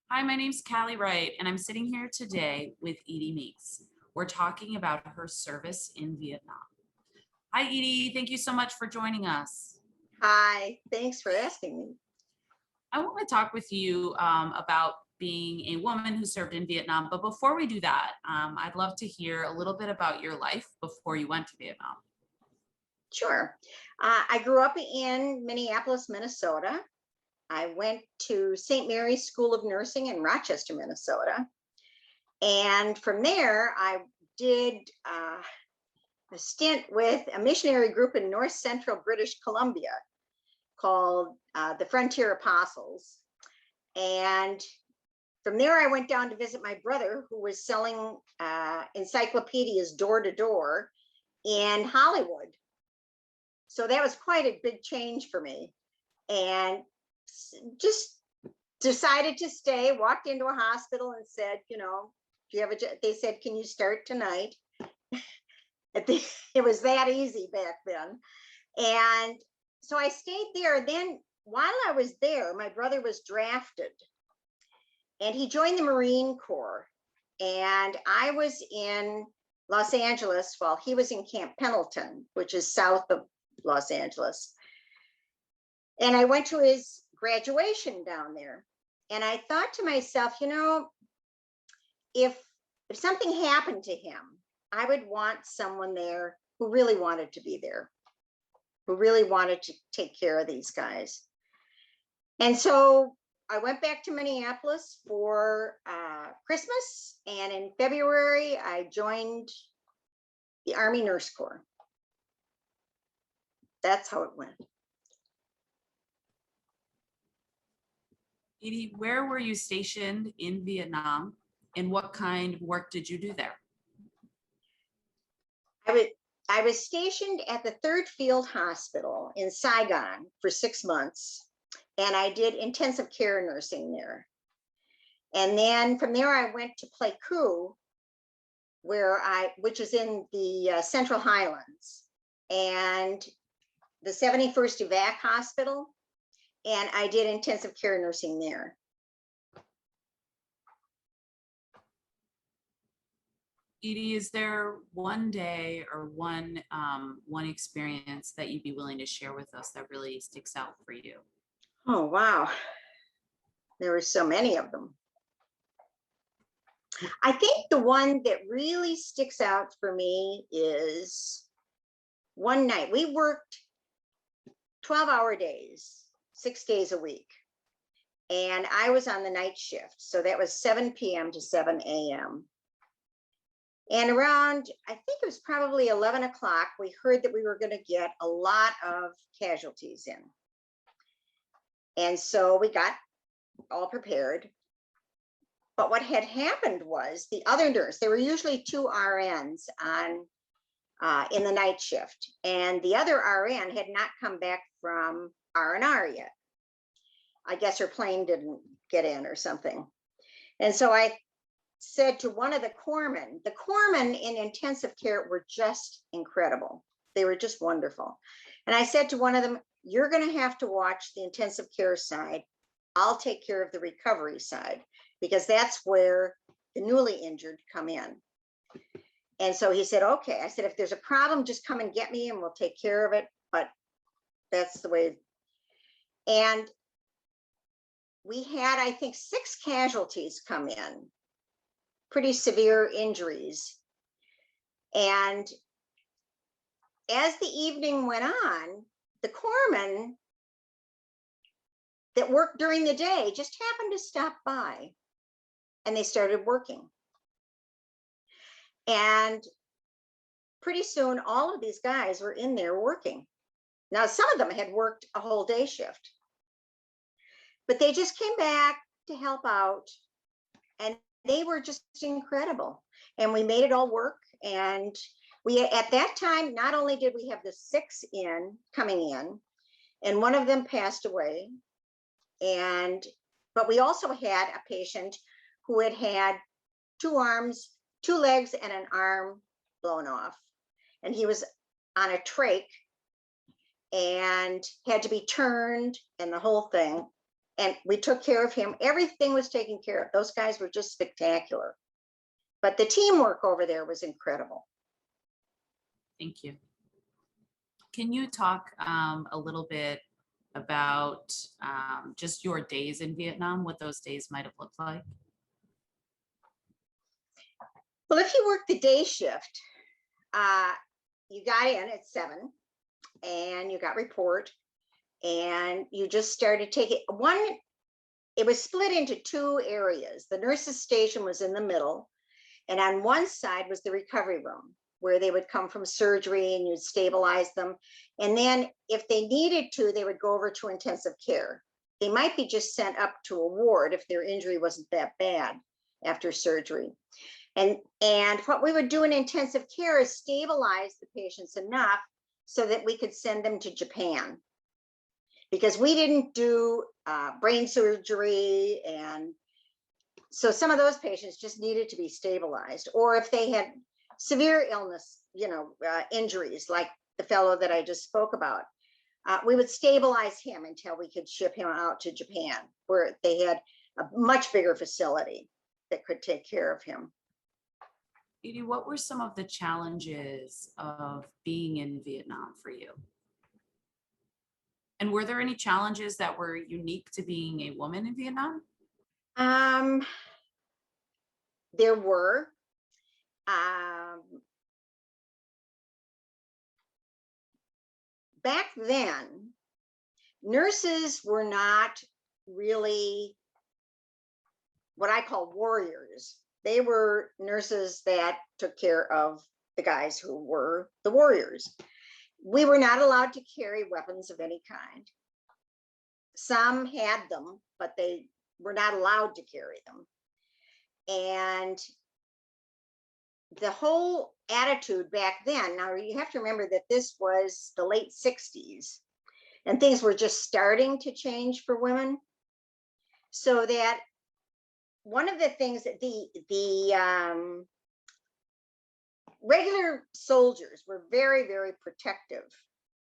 Hi, my name's Callie Wright, and I'm sitting here today with Edie Meeks. We're talking about her service in Vietnam. Hi, Edie. Thank you so much for joining us. Hi, thanks for asking me. I want to talk with you about being a woman who served in Vietnam. But before we do that, I'd love to hear a little bit about your life before you went to Vietnam. Sure. I grew up in Minneapolis, Minnesota. I went to St. Mary's School of Nursing in Rochester, Minnesota. And from there, I did a stint with a missionary group in north central British Columbia called the Frontier Apostles. And from there, I went down to visit my brother, who was selling encyclopedias door to door in Hollywood. So that was quite a big change for me. And just decided to stay, walked into a hospital and said, do you have a job? They said, can you start tonight? It was that easy back then. And so I stayed there. Then while I was there, my brother was drafted and he joined the Marine Corps. And I was in Los Angeles while he was in Camp Pendleton, which is south of Los Angeles. And I went to his graduation down there. And I thought to myself, if something happened to him, I would want someone there who really wanted to be there, who really wanted to take care of these guys. And so I went back to Minneapolis for Christmas. And in February, I joined the Army Nurse Corps. That's how it went. Edie, where were you stationed in Vietnam, and what kind of work did you do there? I was stationed at the 3rd Field Hospital in Saigon for 6 months, and I did intensive care nursing there. And then from there, I went to Pleiku, which is in the Central Highlands, and the 71st Evac Hospital, and I did intensive care nursing there. Edie, is there one day or one experience that you'd be willing to share with us that really sticks out for you? Oh, wow. There were so many of them. I think the one that really sticks out for me is one night we worked 12-hour days, 6 days a week. And I was on the night shift. So that was 7 p.m. to 7 a.m. And around, I think it was probably 11 o'clock, we heard that we were going to get a lot of casualties in. And so we got all prepared. But what had happened was the other nurse, there were usually 2 RNs in the night shift. And the other RN had not come back from R&R yet. I guess her plane didn't get in or something. And so I said to one of the corpsmen in intensive care were just incredible. They were just wonderful. And I said to one of them, you're going to have to watch the intensive care side. I'll take care of the recovery side, because that's where the newly injured come in. And so he said, okay. I said, if there's a problem, just come and get me and we'll take care of it. But that's the way. And we had, I think, 6 casualties come in, pretty severe injuries. And as the evening went on, the corpsmen that worked during the day just happened to stop by and they started working. And pretty soon, all of these guys were in there working. Now, some of them had worked a whole day shift, but they just came back to help out, and they were just incredible. And we made it all work. And we, at that time, not only did we have the 6 coming in, and one of them passed away, but we also had a patient who had 2 arms, 2 legs, and an arm blown off. And he was on a trach and had to be turned and the whole thing. And we took care of him. Everything was taken care of. Those guys were just spectacular. But the teamwork over there was incredible. Thank you. Can you talk a little bit about just your days in Vietnam, what those days might have looked like? Well, if you work the day shift, you got in at 7 and you got report, and you just started taking one. It was split into 2 areas. The nurses' station was in the middle, and on one side was the recovery room, where they would come from surgery and you'd stabilize them. And then if they needed to, they would go over to intensive care. They might be just sent up to a ward if their injury wasn't that bad after surgery. And what we would do in intensive care is stabilize the patients enough so that we could send them to Japan. Because we didn't do brain surgery, and so some of those patients just needed to be stabilized. Or if they had severe illness, injuries like the fellow that I just spoke about, we would stabilize him until we could ship him out to Japan, where they had a much bigger facility that could take care of him. Edie, what were some of the challenges of being in Vietnam for you? And were there any challenges that were unique to being a woman in Vietnam? There were. Back then, nurses were not really what I call warriors. They were nurses that took care of the guys who were the warriors. We were not allowed to carry weapons of any kind. Some had them, but they were not allowed to carry them. And the whole attitude back then, now you have to remember that this was the late 60s and things were just starting to change for women. So that one of the things that the regular soldiers were very, very protective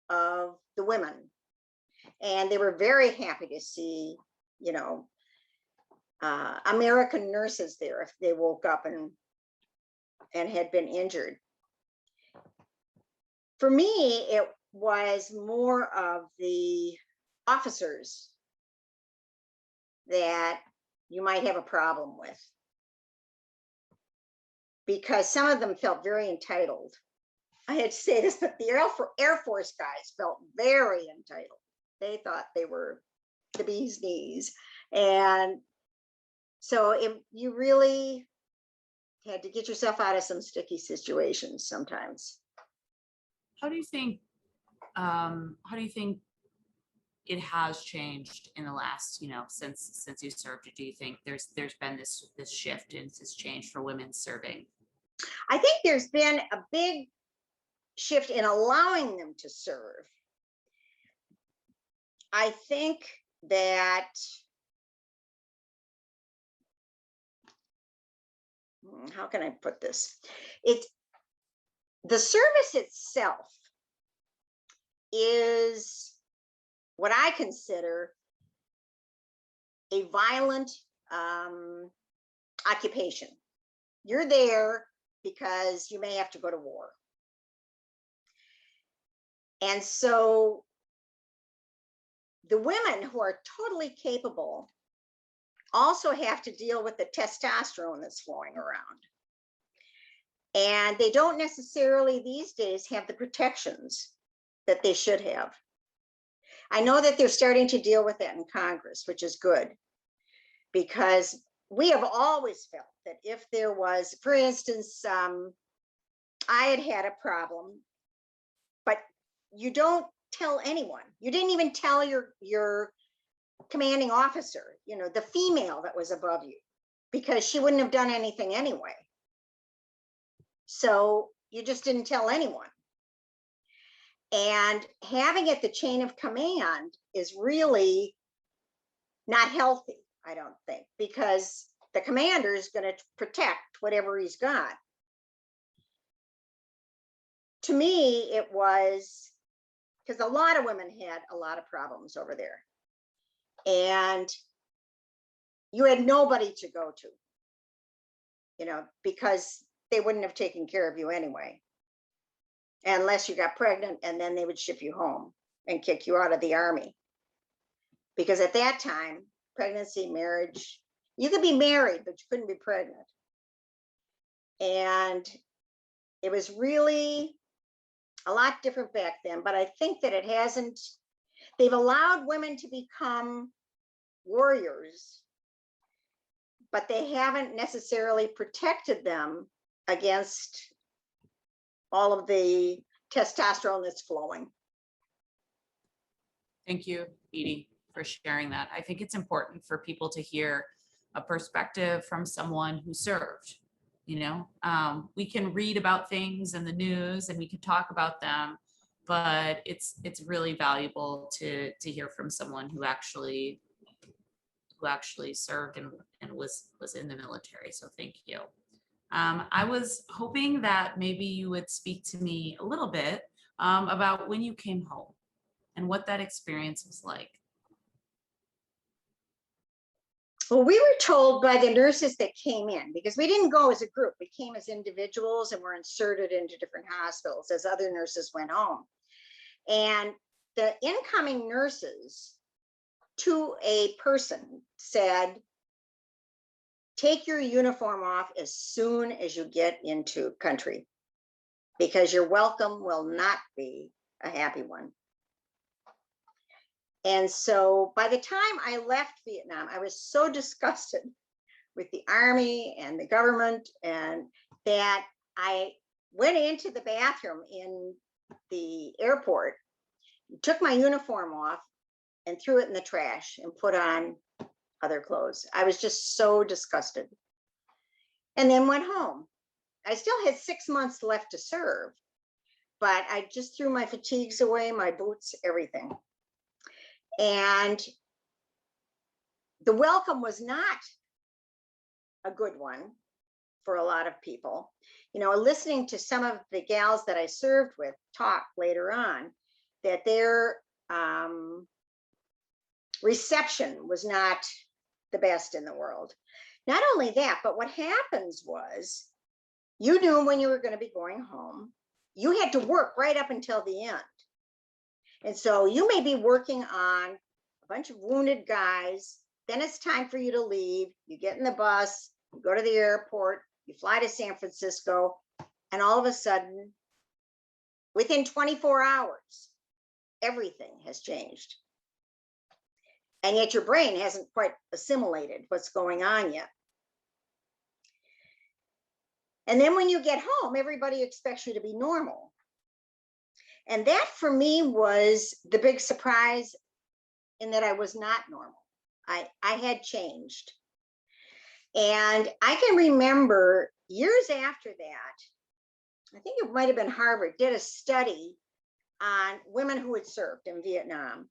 of the women. And they were very happy to see, American nurses there if they woke up and had been injured. For me, it was more of the officers that you might have a problem with, because some of them felt very entitled. I had to say this, but the Air Force guys felt very entitled. They thought they were the bee's knees. And so you really had to get yourself out of some sticky situations sometimes. How do you think it has changed in the last, since you served? Do you think there's been this shift and this change for women serving? I think there's been a big shift in allowing them to serve. I think that how can I put this? The service itself is what I consider a violent occupation. You're there because you may have to go to war. And so the women who are totally capable also have to deal with the testosterone that's flowing around. And they don't necessarily these days have the protections that they should have. I know that they're starting to deal with that in Congress, which is good, because we have always felt that if there was, for instance, I had a problem, but you don't tell anyone. You didn't even tell your commanding officer, the female that was above you, because she wouldn't have done anything anyway. So you just didn't tell anyone. And having it the chain of command is really not healthy, I don't think, because the commander is going to protect whatever he's got. To me, it was because a lot of women had a lot of problems over there. and you had nobody to go to, you know, because they wouldn't have taken care of you anyway, unless you got pregnant, and then they would ship you home and kick you out of the Army. Because at that time, pregnancy, marriage, you could be married, but you couldn't be pregnant. And it was really a lot different back then, but I think that it hasn't, they've allowed women to become warriors, but they haven't necessarily protected them against all of the testosterone that's flowing. Thank you, Edie, for sharing that. I think it's important for people to hear a perspective from someone who served. You know, we can read about things in the news and we can talk about them, but it's really valuable to hear from someone who actually served and was in the military. So thank you. I was hoping that maybe you would speak to me a little bit about when you came home and what that experience was like. Well, we were told by the nurses that came in, because we didn't go as a group, we came as individuals and were inserted into different hospitals as other nurses went home. And the incoming nurses to a person said, take your uniform off as soon as you get into country, because your welcome will not be a happy one. And so by the time I left Vietnam, I was so disgusted with the Army and the government, and that I went into the bathroom in the airport, took my uniform off and threw it in the trash and put on other clothes. I was just so disgusted. And then went home. I still had 6 months left to serve, but I just threw my fatigues away, my boots, everything. And the welcome was not a good one for a lot of people. You know, listening to some of the gals that I served with talk later on, that their reception was not the best in the world. Not only that, but what happens was, you knew when you were going to be going home. You had to work right up until the end. And so you may be working on a bunch of wounded guys. Then it's time for you to leave. You get in the bus, you go to the airport, you fly to San Francisco, and all of a sudden, within 24 hours, everything has changed. And yet your brain hasn't quite assimilated what's going on yet. And then when you get home, everybody expects you to be normal. And that for me was the big surprise, in that I was not normal. I had changed. And I can remember years after that, I think it might have been Harvard, did a study on women who had served in Vietnam.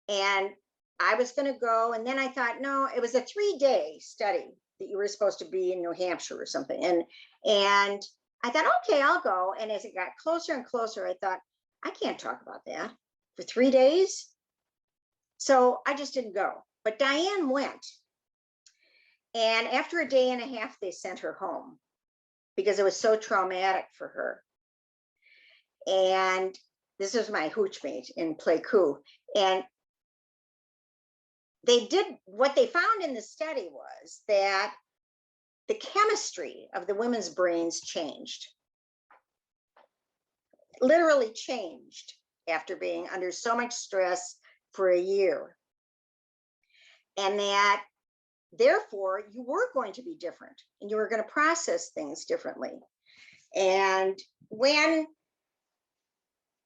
And I was going to go, and then I thought, no, it was a 3-day study that you were supposed to be in New Hampshire or something. And I thought, okay, I'll go. And as it got closer and closer, I thought, I can't talk about that for 3 days. So I just didn't go. But Diane went. And after a day and a half, they sent her home because it was so traumatic for her. And this was my hooch mate in Pleiku. And they did, what they found in the study was that the chemistry of the women's brains changed. Literally changed after being under so much stress for a year. And that therefore you were going to be different and you were going to process things differently. And when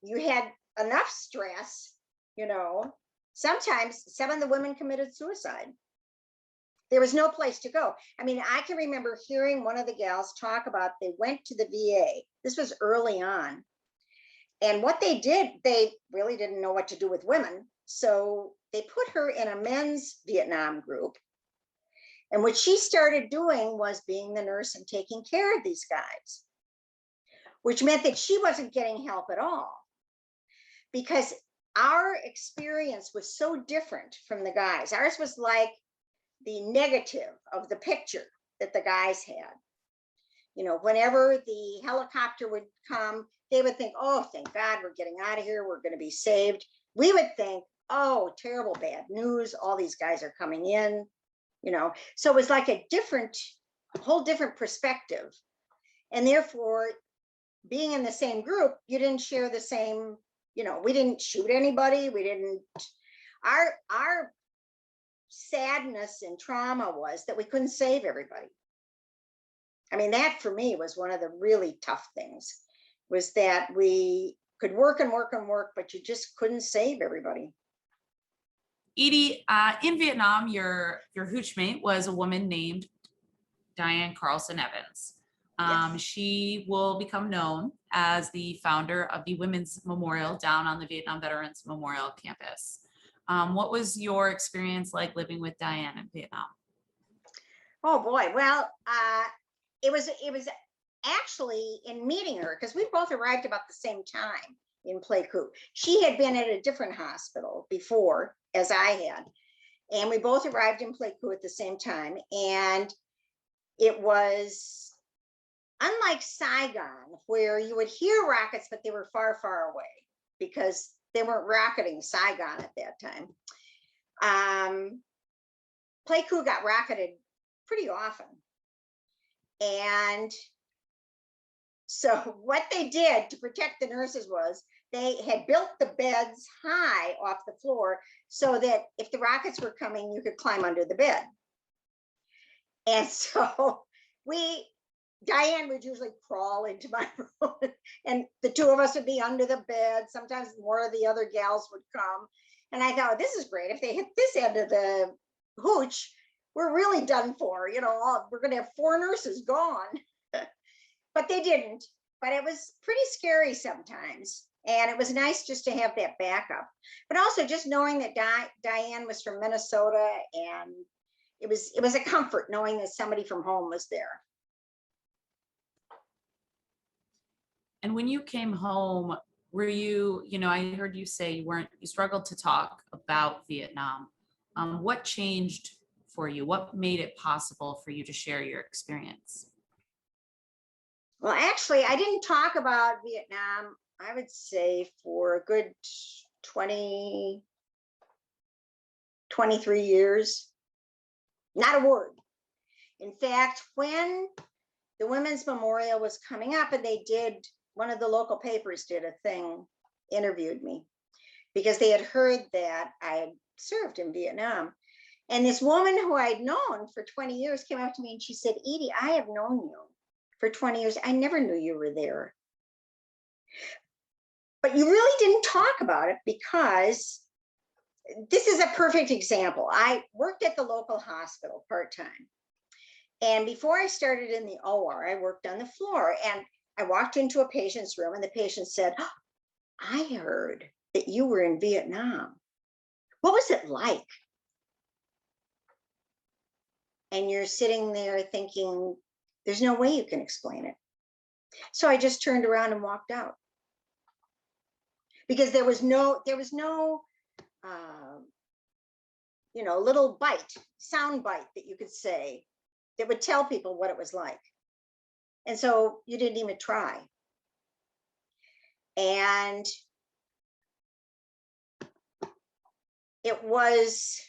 you had enough stress, you know, sometimes some of the women committed suicide. There was no place to go. I mean, I can remember hearing one of the gals talk about, they went to the VA. This was early on. And what they did, they really didn't know what to do with women. So they put her in a men's Vietnam group. And what she started doing was being the nurse and taking care of these guys, which meant that she wasn't getting help at all. Because our experience was so different from the guys. Ours was like the negative of the picture that the guys had. You know, whenever the helicopter would come, they would think, oh, thank God we're getting out of here. We're going to be saved. We would think, oh, terrible bad news. All these guys are coming in, you know. So it was like a whole different perspective. And therefore, being in the same group, you didn't share the same, you know, we didn't shoot anybody. We didn't, our sadness and trauma was that we couldn't save everybody. I mean, that for me was one of the really tough things, was that we could work and work and work, but you just couldn't save everybody. Edie, in Vietnam, your hooch mate was a woman named Diane Carlson Evans. Yes. She will become known as the founder of the Women's Memorial down on the Vietnam Veterans Memorial campus. What was your experience like living with Diane in Vietnam? Oh boy, well, it was actually in meeting her, because we both arrived about the same time in Pleiku. She had been at a different hospital before, as I had, and we both arrived in Pleiku at the same time. And it was unlike Saigon, where you would hear rockets, but they were far, far away because they weren't rocketing Saigon at that time. Pleiku got rocketed pretty often. And so what they did to protect the nurses was they had built the beds high off the floor so that if the rockets were coming, you could climb under the bed. And so Diane would usually crawl into my room, and the two of us would be under the bed. Sometimes more of the other gals would come. And I thought, this is great. If they hit this end of the hooch, we're really done for. You know, we're going to have 4 nurses gone. But they didn't. But it was pretty scary sometimes. And it was nice just to have that backup. But also just knowing that Diane was from Minnesota, and it was a comfort knowing that somebody from home was there. And when you came home, were you, I heard you say you struggled to talk about Vietnam. What changed for you? What made it possible for you to share your experience? Well, actually, I didn't talk about Vietnam, I would say, for a good 23 years. Not a word. In fact, when the Women's Memorial was coming up, and one of the local papers did a thing, interviewed me, because they had heard that I had served in Vietnam. And this woman who I'd known for 20 years came up to me and she said, Edie, I have known you for 20 years. I never knew you were there. But you really didn't talk about it, because this is a perfect example. I worked at the local hospital part-time. And before I started in the OR, I worked on the floor, and I walked into a patient's room, and the patient said, oh, I heard that you were in Vietnam. What was it like? And you're sitting there thinking, there's no way you can explain it. So I just turned around and walked out, because there was no little sound bite that you could say that would tell people what it was like. And so you didn't even try. And it was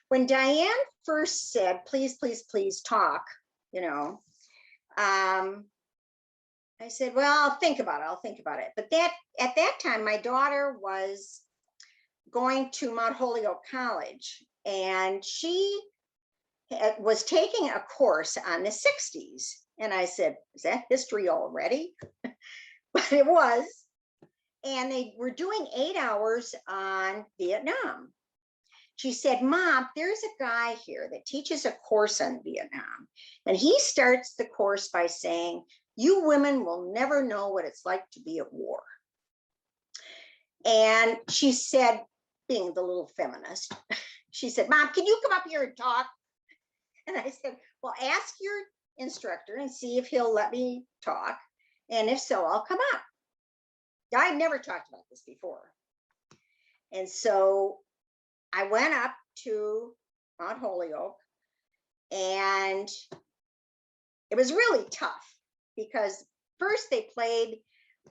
when Diane first said, please, please, please talk, I said, well, I'll think about it. But at that time, my daughter was going to Mount Holyoke College, and she was taking a course on the 60s. And I said, is that history already? But it was. And they were doing 8 hours on Vietnam. She said, Mom, there's a guy here that teaches a course on Vietnam. And he starts the course by saying, you women will never know what it's like to be at war. And she said, being the little feminist, she said, Mom, can you come up here and talk? And I said, well, ask your instructor and see if he'll let me talk. And if so, I'll come up. I'd never talked about this before. And so I went up to Mount Holyoke, and it was really tough because first they played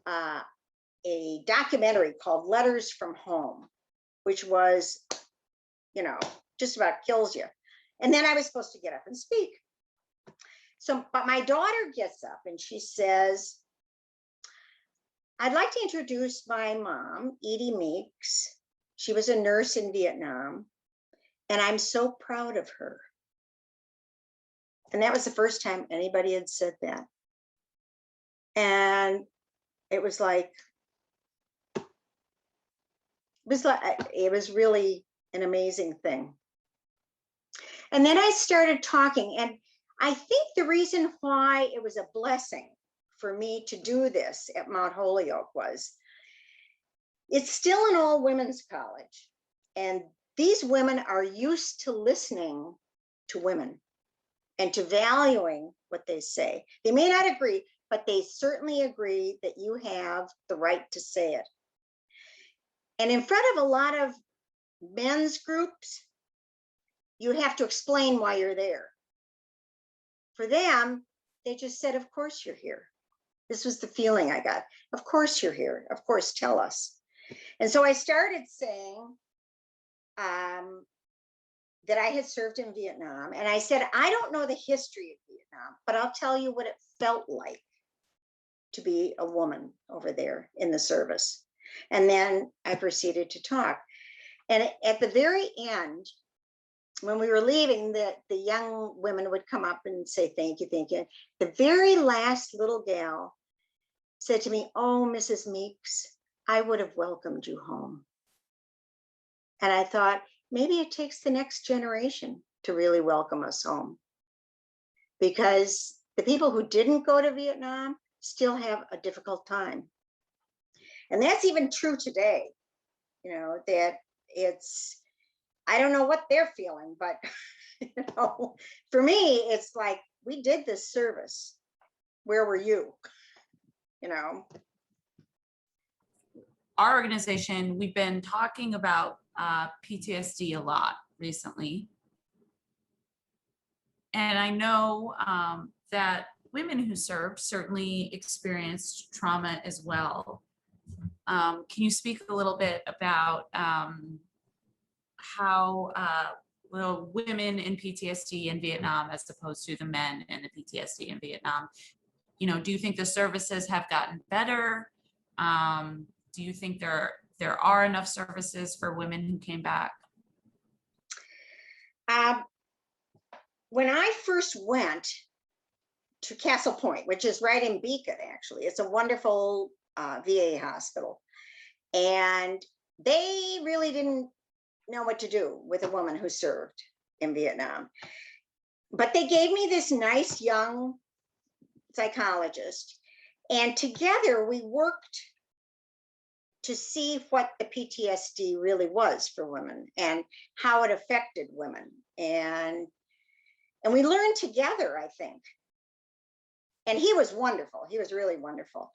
a documentary called Letters from Home, which was, just about kills you. And then I was supposed to get up and speak. So, but my daughter gets up and she says, I'd like to introduce my mom, Edie Meeks. She was a nurse in Vietnam, and I'm so proud of her. And that was the first time anybody had said that. And it was really an amazing thing. And then I started talking, and I think the reason why it was a blessing for me to do this at Mount Holyoke was it's still an all women's college, and these women are used to listening to women and to valuing what they say. They may not agree, but they certainly agree that you have the right to say it. And in front of a lot of men's groups, you have to explain why you're there. For them, they just said, of course you're here. This was the feeling I got. Of course you're here. Of course, tell us. And so I started saying that I had served in Vietnam. And I said, I don't know the history of Vietnam, but I'll tell you what it felt like to be a woman over there in the service. And then I proceeded to talk. And at the very end, when we were leaving, the young women would come up and say, thank you, thank you. The very last little gal said to me, oh, Mrs. Meeks, I would have welcomed you home. And I thought, maybe it takes the next generation to really welcome us home. Because the people who didn't go to Vietnam still have a difficult time. And that's even true today, that I don't know what they're feeling, but for me, it's like, we did this service. Where were you? Our organization, we've been talking about PTSD a lot recently. And I know that women who served certainly experienced trauma as well. Can you speak a little bit about how the women in PTSD in Vietnam as opposed to the men in the PTSD in Vietnam? Do you think the services have gotten better? Do you think there are enough services for women who came back? When I first went to Castle Point, which is right in Beacon, actually, it's a wonderful VA hospital. And they really didn't know what to do with a woman who served in Vietnam. But they gave me this nice young psychologist, and together we worked to see what the PTSD really was for women and how it affected women. And we learned together, I think. And he was wonderful. He was really wonderful.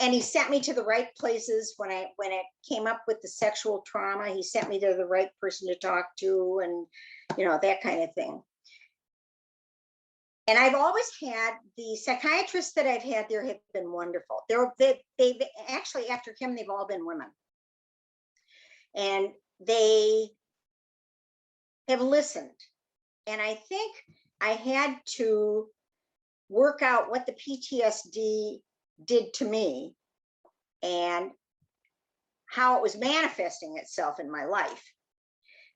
And he sent me to the right places when it came up with the sexual trauma. He sent me to the right person to talk to, and that kind of thing. And I've always had the psychiatrists that I've had there have been wonderful. They've actually, after him, they've all been women, and they have listened. And I think I had to work out what the PTSD did to me and how it was manifesting itself in my life.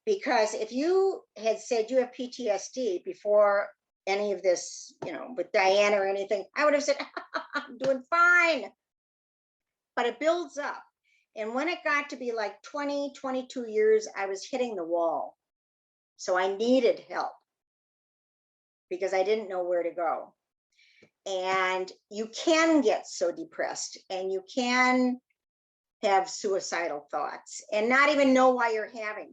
Because if you had said you have PTSD before any of this, with Diane or anything, I would have said, I'm doing fine. But it builds up. And when it got to be like 20, 22 years, I was hitting the wall. So I needed help because I didn't know where to go. And you can get so depressed, and you can have suicidal thoughts and not even know why you're having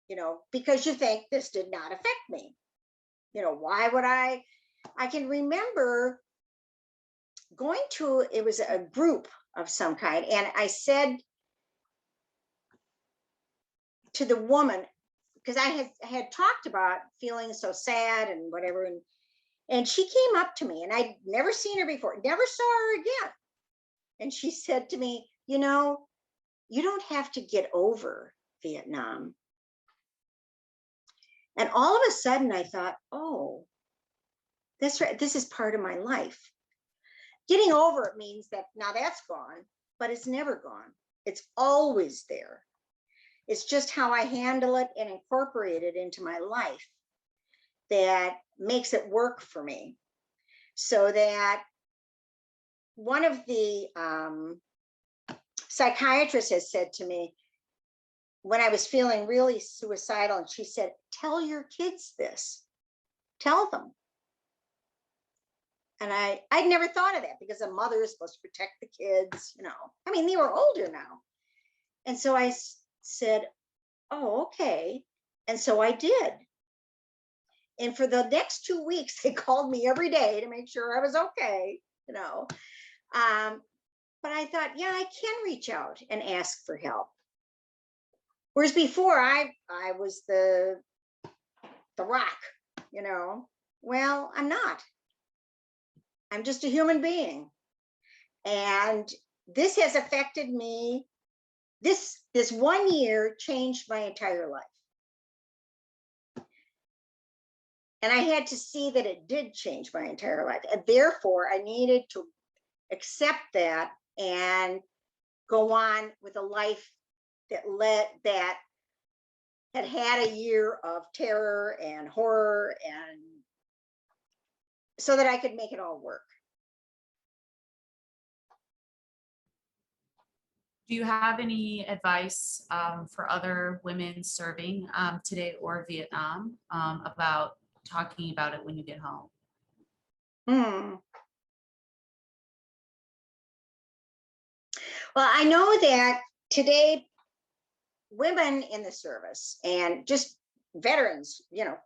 them, because you think this did not affect me. Why would I can remember going to, it was a group of some kind. And I said, to the woman, because I had talked about feeling so sad and whatever, and she came up to me, and I'd never seen her before, never saw her again. And she said to me, you know, you don't have to get over Vietnam. And all of a sudden I thought, oh, that's right. This is part of my life. Getting over it means that now that's gone, but it's never gone. It's always there. It's just how I handle it and incorporate it into my life that makes it work for me. So that one of the psychiatrists has said to me, when I was feeling really suicidal, and she said, tell your kids this, tell them. And I'd never thought of that, because a mother is supposed to protect the kids, you know. I mean, they were older now. And so I said, oh, okay. And so I did. And for the next 2 weeks, they called me every day to make sure I was okay, you know. But I thought, yeah, I can reach out and ask for help. Whereas before I was the rock, you know. Well, I'm not. I'm just a human being. And this has affected me. This 1 year changed my entire life. And I had to see that it did change my entire life. And therefore, I needed to accept that and go on with a life that had a year of terror and horror, and so that I could make it all work. Do you have any advice for other women serving today or Vietnam about talking about it when you get home? Well, I know that today, women in the service and just veterans, you know,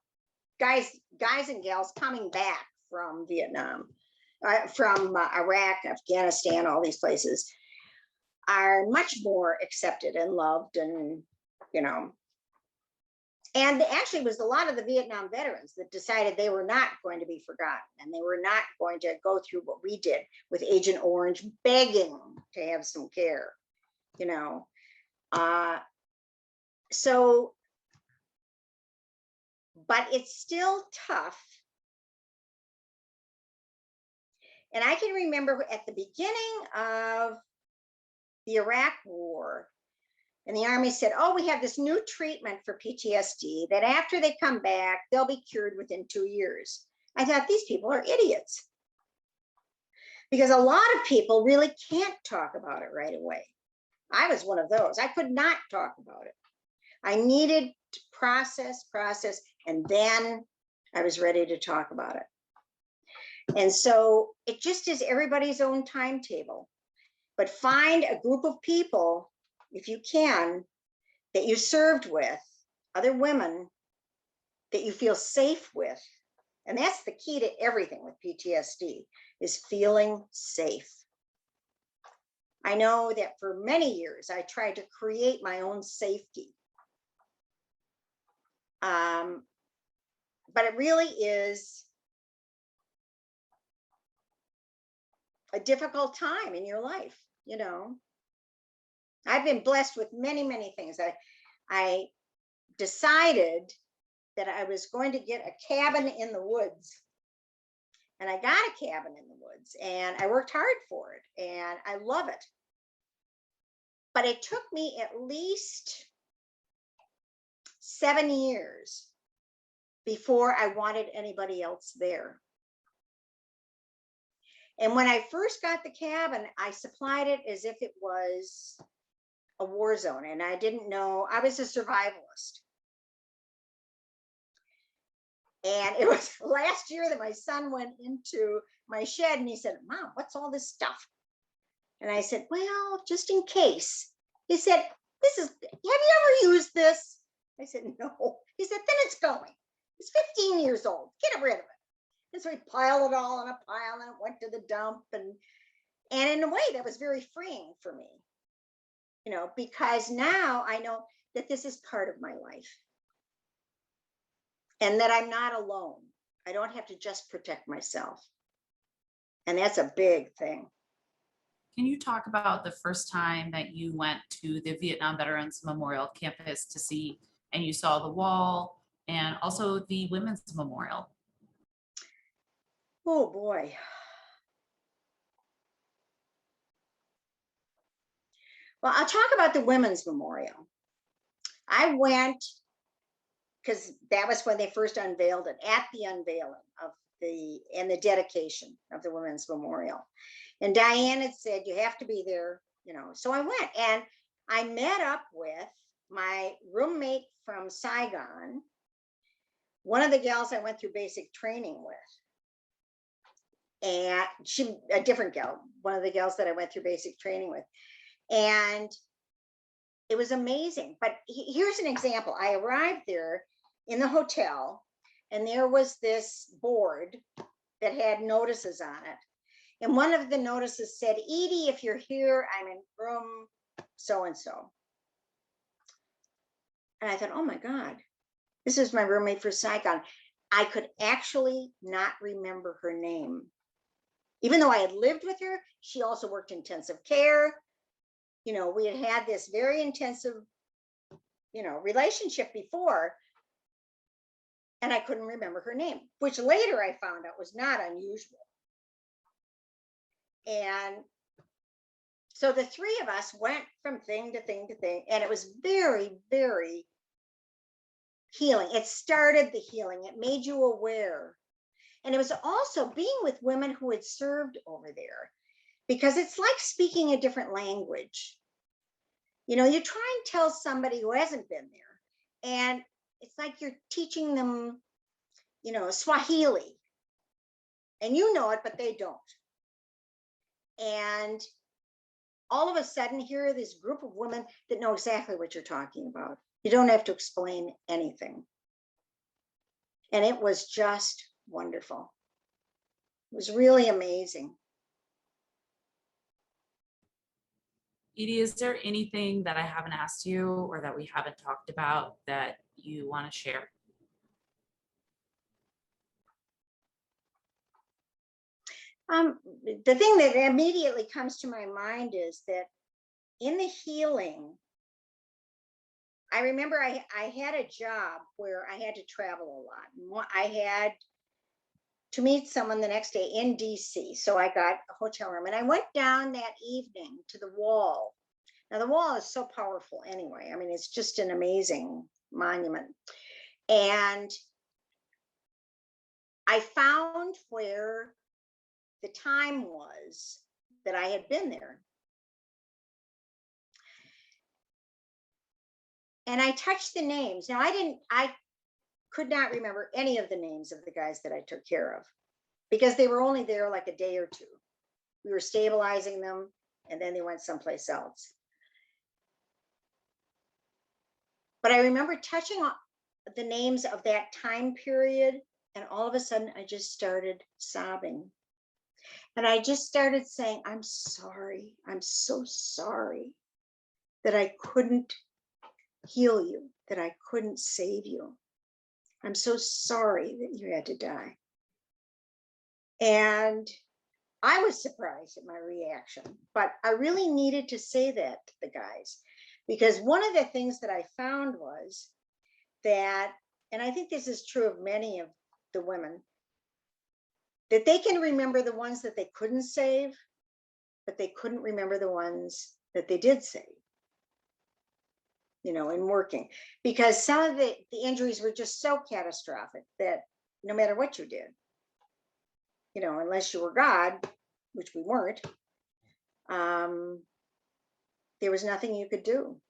guys and gals coming back from Vietnam, from Iraq, Afghanistan, all these places, are much more accepted and loved, and, you know, and actually it was a lot of the Vietnam veterans that decided they were not going to be forgotten, and they were not going to go through what we did with Agent Orange begging to have some care, you know. So, but it's still tough. And I can remember at the beginning of the Iraq War, and the Army said, oh, we have this new treatment for PTSD that after they come back, they'll be cured within 2 years. I thought, these people are idiots. Because a lot of people really can't talk about it right away. I was one of those. I could not talk about it. I needed to process, and then I was ready to talk about it. And so it just is everybody's own timetable. But find a group of people, if you can, that you served with, other women that you feel safe with. And that's the key to everything with PTSD, is feeling safe. I know that for many years, I tried to create my own safety. But it really is a difficult time in your life, you know. I've been blessed with many, many things. I decided that I was going to get a cabin in the woods. And I got a cabin in the woods, and I worked hard for it, and I love it. But it took me at least 7 years before I wanted anybody else there. And when I first got the cabin, I supplied it as if it was a war zone, and I didn't know. I was a survivalist. And it was last year that my son went into my shed and he said, Mom, what's all this stuff? And I said, well, just in case. He said, have you ever used this? I said, no. He said, then it's going. It's 15 years old. Get rid of it. And so he piled it all in a pile, and it went to the dump. And in a way, that was very freeing for me. you know, because now I know that this is part of my life and that I'm not alone. I don't have to just protect myself. And that's a big thing. Can you talk about the first time that you went to the Vietnam Veterans Memorial campus to see, and you saw the wall and also the Women's Memorial? Oh boy. Well, I'll talk about the Women's Memorial. I went because that was when they first unveiled it, at the unveiling of the dedication of the Women's Memorial. And Diane had said, you have to be there, you know. So I went and I met up with my roommate from Saigon, one of the gals I went through basic training with. And she, a different gal, one of the gals that I went through basic training with. And it was amazing. But here's an example. I arrived there in the hotel, and there was this board that had notices on it. And one of the notices said, Edie, if you're here, I'm in room so-and-so. And I thought, oh my God, this is my roommate for Saigon. I could actually not remember her name. Even though I had lived with her, she also worked intensive care. You know, we had this very intensive, you know, relationship before, and I couldn't remember her name, which later I found out was not unusual. And so the three of us went from thing to thing to thing, and it was very, very healing. It started the healing. It made you aware. And it was also being with women who had served over there, because it's like speaking a different language. You know, you try and tell somebody who hasn't been there, and it's like you're teaching them, you know, Swahili, and you know it, but they don't. And all of a sudden, here are this group of women that know exactly what you're talking about. You don't have to explain anything. And it was just wonderful. It was really amazing. Edie, is there anything that I haven't asked you or that we haven't talked about that you want to share? The thing that immediately comes to my mind is that in the healing, I remember I had a job where I had to travel a lot. I had to meet someone the next day in DC. So I got a hotel room, and I went down that evening to the wall. Now the wall is so powerful anyway. I mean, it's just an amazing monument. And I found where the time was that I had been there. And I touched the names. Now I could not remember any of the names of the guys that I took care of, because they were only there like a day or two. We were stabilizing them, and then they went someplace else. But I remember touching the names of that time period, and all of a sudden I just started sobbing. And I just started saying, I'm sorry. I'm so sorry that I couldn't heal you, that I couldn't save you. I'm so sorry that you had to die. And I was surprised at my reaction, but I really needed to say that to the guys, because one of the things that I found was that, and I think this is true of many of the women, that they can remember the ones that they couldn't save, but they couldn't remember the ones that they did save, you know, in working, because some of the injuries were just so catastrophic that no matter what you did, you know, unless you were God, which we weren't, there was nothing you could do.